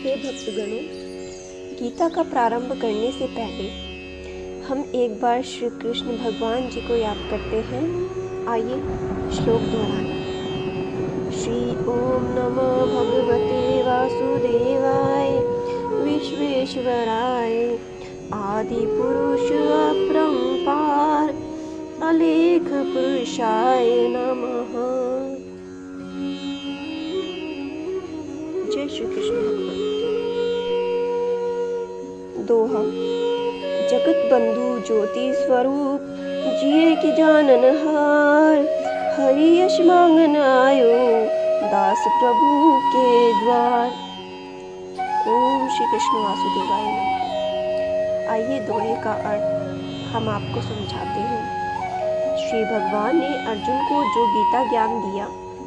हे भक्तगणों, गीता का प्रारंभ करने से पहले हम एक बार श्री कृष्ण भगवान जी को याद करते हैं। आइए श्लोक दोहराएं। श्री ओम नमो भगवते वासुदेवाय विश्वेश्वराय आदि पुरुष अपरंपार अलेख पुरुषाय नमः। जय श्री कृष्ण भगवान। दोहा। जगत बंधु ज्योति स्वरूप जिए की जानन हार, हरि यश मांगन आयो दास प्रभु के द्वार। ओम श्री कृष्ण वासुदेवाय नमः। आइए दोहे का अर्थ हम आपको समझाते हैं। श्री भगवान ने अर्जुन को जो गीता ज्ञान दिया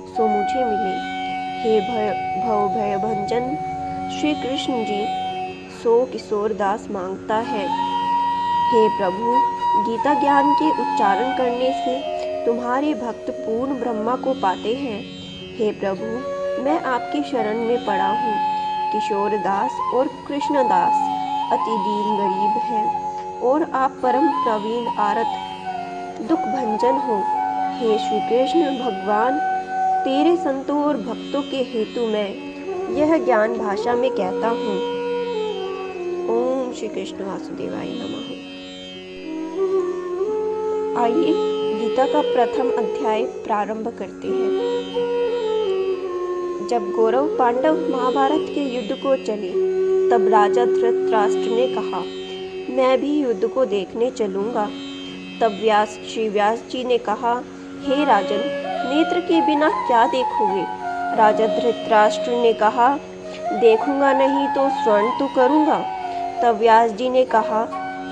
सो मुझे मिले। हे भव भय भंजन श्री कृष्ण जी सो किशोर दास मांगता है। हे प्रभु, गीता ज्ञान के उच्चारण करने से तुम्हारे भक्त पूर्ण ब्रह्मा को पाते हैं। हे प्रभु, मैं आपकी शरण में पड़ा हूँ। किशोर दास और कृष्ण दास अति दीन गरीब हैं और आप परम प्रवीण आरत दुख भंजन हो। हे श्री कृष्ण भगवान, तेरे संतों और भक्तों के हेतु मैं यह ज्ञान भाषा में कहता हूँ। ओम श्री कृष्ण वासुदेवाय नमः। आइए गीता का प्रथम अध्याय प्रारंभ करते हैं। जब कौरव पांडव महाभारत के युद्ध को चले तब राजा धृतराष्ट्र ने कहा, मैं भी युद्ध को देखने चलूंगा। तब श्री व्यास जी ने कहा, हे राजन, नेत्र के बिना क्या देखोगे? राजा धृतराष्ट्र ने कहा, देखूंगा नहीं तो स्वर्ण तो करूंगा। तब व्यास जी ने कहा,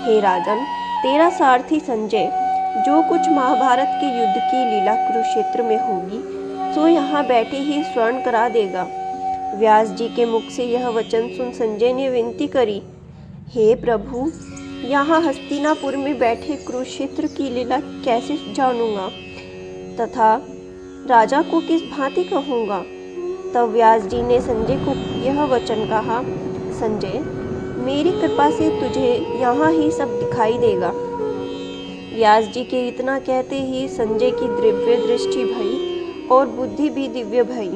हे राजन, तेरा सारथी संजय जो कुछ महाभारत के युद्ध की लीला कुरुक्षेत्र में होगी सो यहाँ बैठे ही स्वर्ण करा देगा। व्यास जी के मुख से यह वचन सुन संजय ने विनती करी, हे प्रभु, यहाँ हस्तिनापुर में बैठे कुरुक्षेत्र की लीला कैसे जानूंगा तथा राजा को किस भांति कहूँगा। तब व्यास जी ने संजय को यह वचन कहा, संजय, मेरी कृपा से तुझे यहाँ ही सब दिखाई देगा। व्यास जी के इतना कहते ही संजय की दिव्य दृष्टि भई और बुद्धि भी दिव्य भई।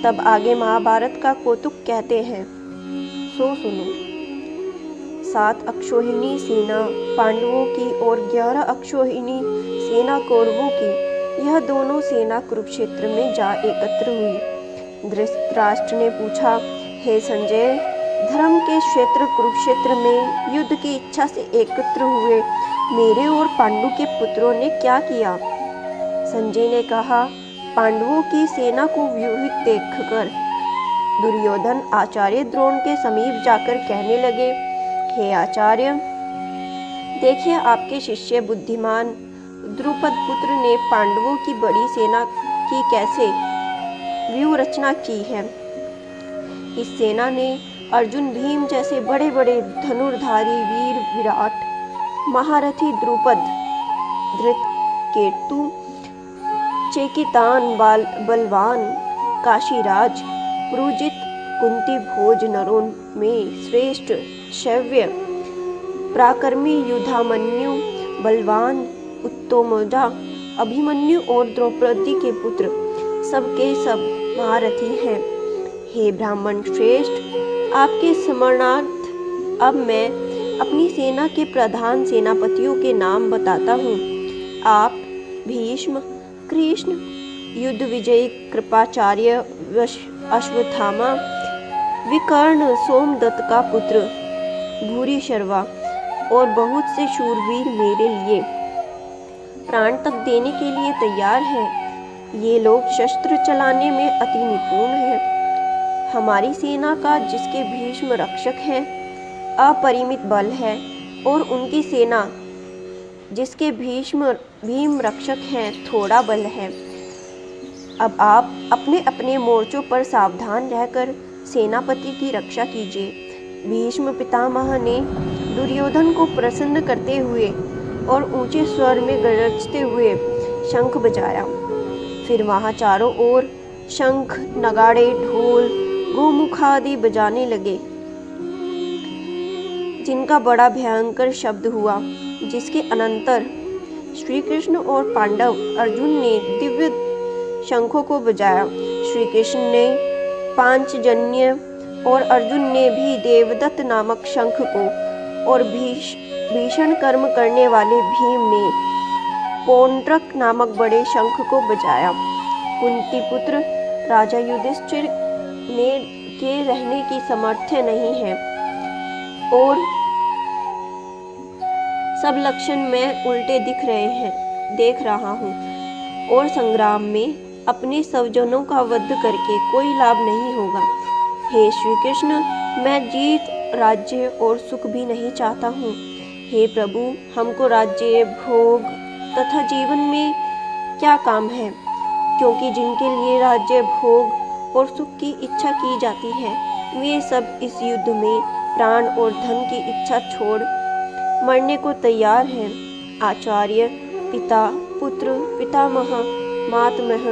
तब आगे महाभारत का कौतुक कहते हैं, सो सुनो। 7 अक्षौहिणी सेना पांडवों की और 11 अक्षौहिणी सेना कौरवों की, यह दोनों सेना कुरुक्षेत्र में जा एकत्र हुई। धृतराष्ट्र ने पूछा, हे संजय, धर्म के क्षेत्र कुरुक्षेत्र में युद्ध की इच्छा से एकत्र हुए मेरे और पांडु के पुत्रों ने क्या किया? संजय ने कहा, पांडवों की सेना को व्यूहित देखकर दुर्योधन आचार्य द्रोण के समीप जाकर कहने लगे, हे आचार्य, देखिए आपके शिष्य बुद्धिमान द्रुपद पुत्र ने पांडवों की बड़ी सेना की कैसे व्यूह रचना की है। इस सेना ने अर्जुन भीम जैसे बड़े बड़े धनुर्धारी वीर विराट महारथी द्रुपद, धृतकेतु, चेकितान बलवान, काशीराज, पुरुजित, कुंती भोज नरों में श्रेष्ठ शैव्य, पराक्रमी युधामन्यु, बलवान उत्तमौजा, अभिमन्यु और द्रौपदी के पुत्र सबके सब महारथी हैं। हे ब्राह्मण श्रेष्ठ, आपके स्मरणार्थ अब मैं अपनी सेना के प्रधान सेनापतियों के नाम बताता हूँ। आप भीष्म, कृष्ण, युद्ध विजयी कृपाचार्य अश्वत्थामा, विकर्ण सोमदत्त का पुत्र भूरिश्रवा और बहुत से शूरवीर मेरे लिए प्राण तक देने के लिए तैयार हैं। ये लोग शस्त्र चलाने में अति निपुण हैं। हमारी सेना का जिसके भीष्म रक्षक हैं अपरिमित बल है और उनकी सेना जिसके भीम रक्षक हैं थोड़ा बल है। अब आप अपने अपने मोर्चों पर सावधान रहकर सेनापति की रक्षा कीजिए। भीष्म पितामह ने दुर्योधन को प्रसन्न करते हुए और ऊंचे स्वर में गरजते हुए शंख बजाया। फिर वहां चारों ओर शंख, नगाड़े, ढोल, गोमुखादि बजाने लगे, जिनका बड़ा भयंकर शब्द हुआ, जिसके अनंतर श्री कृष्ण और पांडव अर्जुन ने दिव्य शंखों को बजाया। श्री कृष्ण ने पांचजन्य और अर्जुन ने भी देवदत्त नामक शंख को, और भीषण कर्म करने वाले भीम ने पौंड्रक नामक बड़े शंख को बजाया। कुंती पुत्र राजा युधिष्ठिर ने के रहने की सामर्थ्य नहीं है और सब लक्षण में उल्टे देख रहा हूँ, और संग्राम में अपने स्वजनों का वध करके कोई लाभ नहीं होगा। हे श्री कृष्ण, मैं जीत, राज्य और सुख भी नहीं चाहता हूँ। हे प्रभु, हमको राज्य, भोग तथा जीवन में क्या काम है, क्योंकि जिनके लिए राज्य, भोग और सुख की इच्छा की जाती है, वे सब इस युद्ध में प्राण और धन की इच्छा छोड़ मरने को तैयार हैं। आचार्य, पिता, पुत्र, पितामह, मातामह,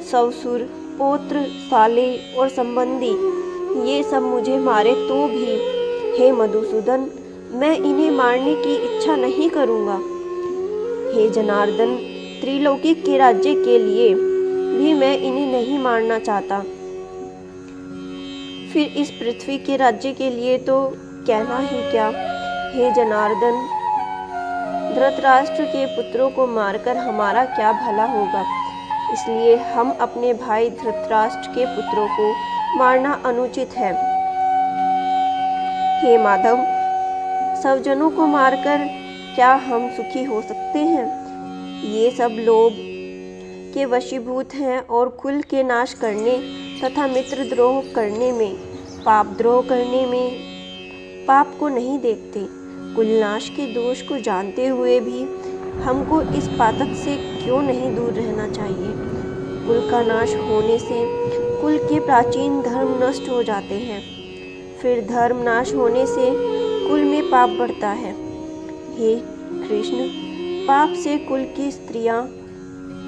ससुर, पौत्र, साले और संबंधी, ये सब मुझे मारे तो भी, हे मधुसूदन, मैं इन्हें मारने की इच्छा नहीं करूँगा। हे जनार्दन, त्रिलोकी के राज्य के लिए भी मैं इन्हें नहीं मारना चाहता, फिर इस पृथ्वी के राज्य के लिए तो कहना ही क्या। हे जनार्दन, धृतराष्ट्र के पुत्रों को मारकर हमारा क्या भला होगा, इसलिए हम अपने भाई धृतराष्ट्र के पुत्रों को मारना अनुचित है। हे माधव, स्वजनों को मारकर क्या हम सुखी हो सकते हैं? ये सब लोभ के वशीभूत हैं और कुल के नाश करने तथा मित्रद्रोह करने में, पापद्रोह करने में पाप को नहीं देखते। कुलनाश के दोष को जानते हुए भी हमको इस पातक से क्यों नहीं दूर रहना चाहिए। कुल का नाश होने से कुल के प्राचीन धर्म नष्ट हो जाते हैं, फिर धर्म नाश होने से कुल में पाप बढ़ता है। हे कृष्ण, पाप से कुल की स्त्रियां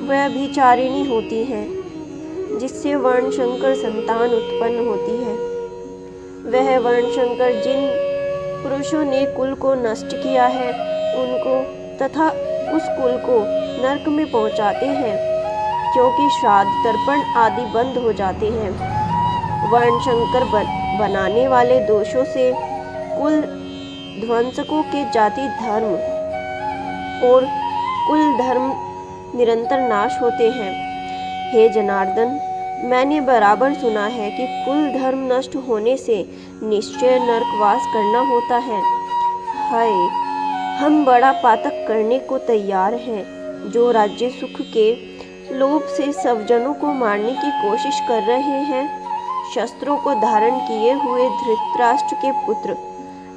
व्यभिचारिणी होती हैं, जिससे वर्णशंकर संतान उत्पन्न होती है। वह वर्णशंकर जिन पुरुषों ने कुल को नष्ट किया है, उनको तथा उस कुल को नरक में पहुंचाते हैं, क्योंकि श्राद्ध, तर्पण आदि बंद हो जाते हैं। वर्णशंकर बनाने वाले दोषों से कुल ध्वंसकों के जाति धर्म और कुल धर्म निरंतर नाश होते हैं। हे जनार्दन, मैंने बराबर सुना है कि कुल धर्म नष्ट होने से निश्चय नरकवास करना होता है। हाय, हम बड़ा पातक करने को तैयार हैं, जो राज्य सुख के लोभ से स्वजनों को मारने की कोशिश कर रहे हैं। शस्त्रों को धारण किए हुए धृतराष्ट्र के पुत्र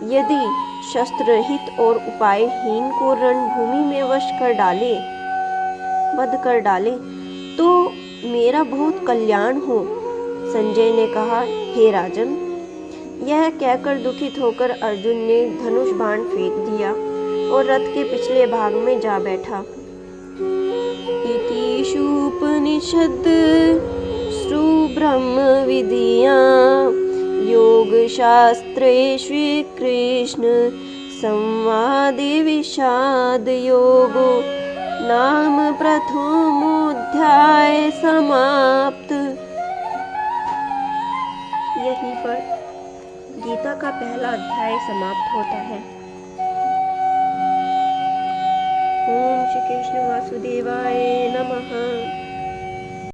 यदि शस्त्र रहित और उपायहीन को रणभूमि में वध कर डाले तो मेरा बहुत कल्याण हो। संजय ने कहा, हे राजन। यह कहकर दुखित होकर अर्जुन ने धनुष बाण फेंक दिया और रथ के पिछले भाग में जा बैठा। इतिषुपनिषद श्रु ब्रह्म विद्या योग शास्त्रे श्री कृष्ण संवादे विषाद योगो नाम प्रथमोऽध्याय समाप्त। यहीं पर गीता का पहला अध्याय समाप्त होता है। ओम श्री कृष्ण वासुदेवाय नमः।